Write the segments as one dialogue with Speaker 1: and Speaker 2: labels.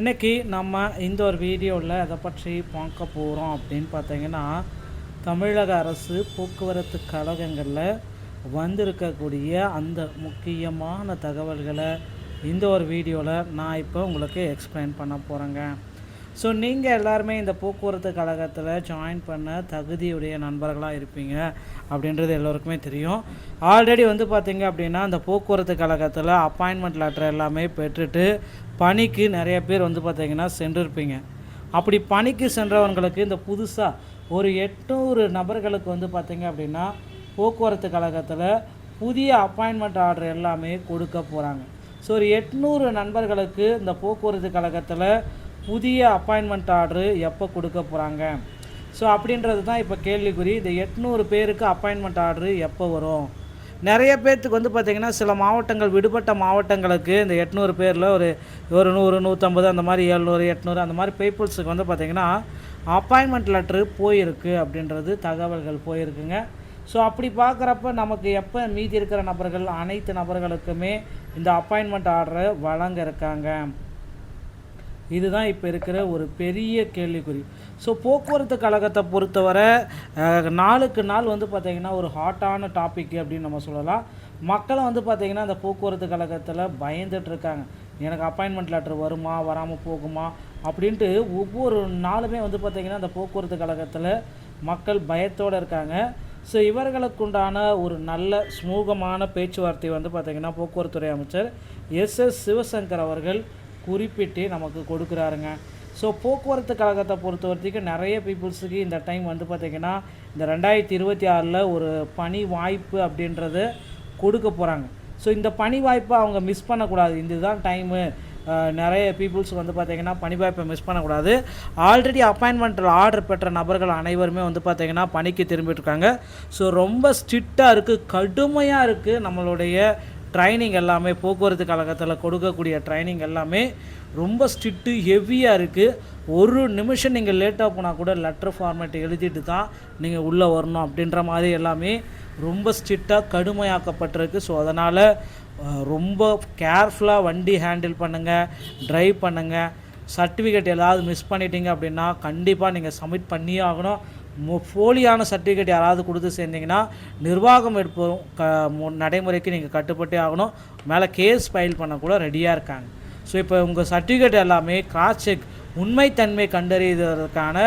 Speaker 1: இன்றைக்கி நம்ம இந்த ஒரு வீடியோவில் எதை பற்றி பார்க்க போகிறோம் அப்படின்னு பார்த்தீங்கன்னா, தமிழக அரசு போக்குவரத்து கழகங்களில் வந்திருக்கக்கூடிய அந்த முக்கியமான தகவல்களை இந்த ஒரு வீடியோவில் நான் இப்போ உங்களுக்கு எக்ஸ்பிளைன் பண்ண போகிறேங்க. ஸோ நீங்கள் எல்லாருமே இந்த போக்குவரத்து கழகத்தில் ஜாயின் பண்ண தகுதியுடைய நண்பர்களாக இருப்பீங்க அப்படின்றது எல்லோருக்குமே தெரியும். ஆல்ரெடி பார்த்திங்க அப்படின்னா அந்த போக்குவரத்து கழகத்தில் அப்பாயின்மெண்ட் லெட்டர் எல்லாமே பெற்றுட்டு பணிக்கு நிறைய பேர் பார்த்திங்கன்னா சென்றிருப்பீங்க. அப்படி பணிக்கு சென்றவங்களுக்கு இந்த புதுசாக ஒரு 800 நபர்களுக்கு பார்த்திங்க அப்படின்னா போக்குவரத்து கழகத்தில் புதிய அப்பாயின்மெண்ட் ஆர்டர் எல்லாமே கொடுக்க போகிறாங்க. ஸோ ஒரு 800 நண்பர்களுக்கு இந்த போக்குவரத்து கழகத்தில் புதிய அப்பாயின்மெண்ட் ஆர்டரு எப்போ கொடுக்க போகிறாங்க, ஸோ அப்படின்றது தான் இப்போ கேள்விக்குறி. இந்த 800 பேருக்கு அப்பாயின்மெண்ட் ஆர்டரு எப்போ வரும்? நிறைய பேர்த்துக்கு பார்த்திங்கன்னா சில மாவட்டங்கள், விடுபட்ட மாவட்டங்களுக்கு இந்த 800 பேரில் ஒரு 100, 150 அந்த மாதிரி 700, 800 அந்த மாதிரி பீப்புள்ஸுக்கு பார்த்திங்கன்னா அப்பாயின்மெண்ட் லெட்ரு போயிருக்கு அப்படின்றது தகவல்கள் போயிருக்குங்க. ஸோ அப்படி பார்க்குறப்ப நமக்கு எப்போ மீதி இருக்கிற நபர்கள் அனைத்து நபர்களுக்குமே இந்த அப்பாயின்மெண்ட் ஆர்டரை வழங்க இருக்காங்க? இதுதான் இப்போ இருக்கிற ஒரு பெரிய கேள்விக்குறி. ஸோ போக்குவரத்து கழகத்தை பொறுத்தவரை நாளுக்கு நாள் பார்த்திங்கன்னா ஒரு ஹாட்டான டாபிக் அப்படின்னு நம்ம சொல்லலாம். மக்களை பார்த்திங்கன்னா அந்த போக்குவரத்து கழகத்தில் பயந்துட்டுருக்காங்க. எனக்கு அப்பாயின்மெண்ட் லெட்டர் வருமா, வராமல் போகுமா அப்படின்ட்டு ஒவ்வொரு நாளுமே பார்த்திங்கன்னா அந்த போக்குவரத்து கழகத்தில் மக்கள் பயத்தோடு இருக்காங்க. ஸோ இவர்களுக்குண்டான ஒரு நல்ல சுமூகமான பேச்சுவார்த்தை பார்த்திங்கன்னா போக்குவரத்துறை அமைச்சர் எஸ் சிவசங்கர் அவர்கள் குறிப்பிட்டு நமக்கு கொடுக்குறாருங்க. ஸோ போக்குவரத்து கழகத்தை பொறுத்த வரைக்கும் நிறைய பீப்புள்ஸுக்கு இந்த டைம் பார்த்திங்கன்னா இந்த 2026 ஒரு பணி வாய்ப்பு அப்படின்றத கொடுக்க போகிறாங்க. ஸோ இந்த பணி வாய்ப்பை அவங்க மிஸ் பண்ணக்கூடாது. இதுதான் டைமு. நிறைய பீப்புள்ஸ் பார்த்திங்கன்னா பணி வாய்ப்பை மிஸ் பண்ணக்கூடாது. ஆல்ரெடி அப்பாயின்மெண்ட் ஆர்டர் பெற்ற நபர்கள் அனைவருமே பார்த்திங்கன்னா பணிக்கு திரும்பிட்டுருக்காங்க. ஸோ ரொம்ப ஸ்ட்ரிக்டாக இருக்குது, கடுமையாக இருக்குது. நம்மளுடைய ட்ரைனிங் எல்லாமே போக்குவரத்து கழகத்தில் கொடுக்கக்கூடிய ட்ரைனிங் எல்லாமே ரொம்ப ஸ்ட்ரிக்ட்டு, ஹெவியாக இருக்குது. ஒரு நிமிஷம் நீங்கள் லேட்டாக போனால் கூட லெட்டர் ஃபார்மேட் எழுதிட்டு தான் நீங்கள் உள்ளே வரணும் அப்படின்ற மாதிரி எல்லாமே ரொம்ப ஸ்ட்ரிக்டாக கடுமையாக்கப்பட்டிருக்கு. ஸோ அதனால் ரொம்ப கேர்ஃபுல்லாக வண்டி ஹேண்டில் பண்ணுங்கள், ட்ரைவ் பண்ணுங்கள். சர்டிஃபிகேட் ஏதாவது மிஸ் பண்ணிட்டீங்க அப்படின்னா கண்டிப்பாக நீங்கள் சப்மிட் பண்ணியே ஆகணும். போலியான சர்டிஃபிகேட் யாராவது கொடுத்து சேர்ந்தீங்கன்னா நிர்வாகம் எடுப்போம் நடைமுறைக்கு நீங்கள் கட்டுப்பட்டே ஆகணும். மேலே கேஸ் ஃபைல் பண்ண கூட ரெடியாக இருக்காங்க. ஸோ இப்போ உங்கள் சர்டிஃபிகேட் எல்லாமே கிராஸ் செக், உண்மைத்தன்மை கண்டறிவதற்கான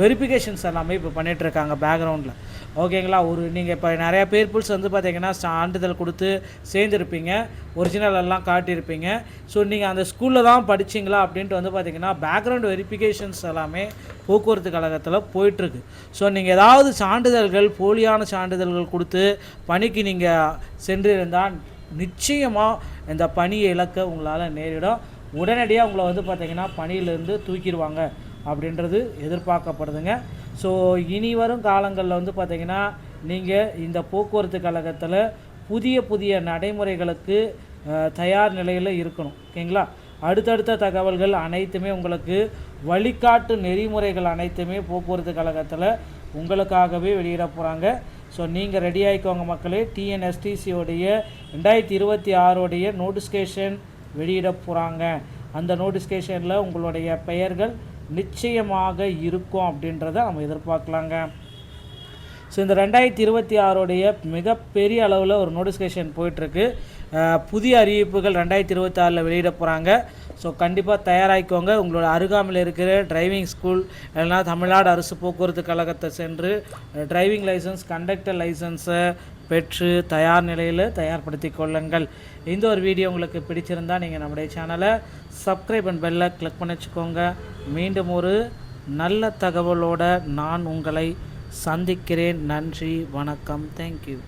Speaker 1: வெரிஃபிகேஷன்ஸ் எல்லாமே இப்போ பண்ணிகிட்ருக்காங்க பேக்ரவுண்டில். ஓகேங்களா? நீங்கள் இப்போ நிறையா பீப்புள்ஸ் பார்த்திங்கன்னா சான்றிதழ் கொடுத்து சேர்ந்துருப்பீங்க, ஒரிஜினல் எல்லாம் காட்டியிருப்பீங்க. ஸோ நீங்கள் அந்த ஸ்கூலில் தான் படிச்சிங்களா அப்படின்ட்டு பார்த்திங்கன்னா பேக்ரவுண்ட் வெரிஃபிகேஷன்ஸ் எல்லாமே போக்குவரத்து கழகத்தில் போயிட்டுருக்கு. ஸோ நீங்கள் ஏதாவது சான்றிதழ்கள், போலியான சான்றிதழ்கள் கொடுத்து பணிக்கு நீங்கள் சென்றிருந்தால் நிச்சயமாக இந்த பணியை இழக்க உங்களால் நேரிடும். உடனடியாக உங்களை பார்த்திங்கன்னா பணியிலேருந்து தூக்கிடுவாங்க அப்படின்றது எதிர்பார்க்கப்படுதுங்க. ஸோ இனி வரும் காலங்களில் பார்த்திங்கன்னா நீங்கள் இந்த போக்குவரத்து கழகத்தில் புதிய புதிய நடைமுறைகளுக்கு தயார் நிலையில் இருக்கணும். ஓகேங்களா? அடுத்தடுத்த தகவல்கள் அனைத்துமே உங்களுக்கு வழிகாட்டு நெறிமுறைகள் அனைத்துமே போக்குவரத்து கழகத்தில் உங்களுக்காகவே வெளியிட போகிறாங்க. ஸோ நீங்கள் ரெடி ஆகிக்கோங்க மக்களே. டிஎன்எஸ்டிசியோடைய 2026 நோட்டிஃபிகேஷன் வெளியிட போகிறாங்க. அந்த நோட்டிஃபிகேஷனில் உங்களுடைய பெயர்கள் நிச்சயமாக இருக்கும் அப்படின்றத நம்ம எதிர்பார்க்கலாங்க. ஸோ இந்த 2026 மிகப்பெரிய அளவில் ஒரு நோட்டிஃபிகேஷன் போயிட்டுருக்கு. புதிய அறிவிப்புகள் 2026 வெளியிட போகிறாங்க. ஸோ கண்டிப்பாக தயாராகிக்கோங்க. உங்களோட அருகாமையில் இருக்கிற டிரைவிங் ஸ்கூல் இல்லைனா தமிழ்நாடு அரசு போக்குவரத்து கழகத்தை சென்று டிரைவிங் லைசன்ஸ், கண்டக்டர் லைசன்ஸை பெற்று தயார் நிலையில் தயார்படுத்தி கொள்ளுங்கள். இந்த ஒரு வீடியோ உங்களுக்கு பிடிச்சிருந்தால் நீங்கள் நம்முடைய சேனலை சப்ஸ்கிரைப் அண்ட் பெல்லை கிளிக் பண்ணி வச்சுக்கோங்க. மீண்டும் ஒரு நல்ல தகவலோடு நான் உங்களை சந்திக்கிறேன். நன்றி, வணக்கம், தேங்க்யூ.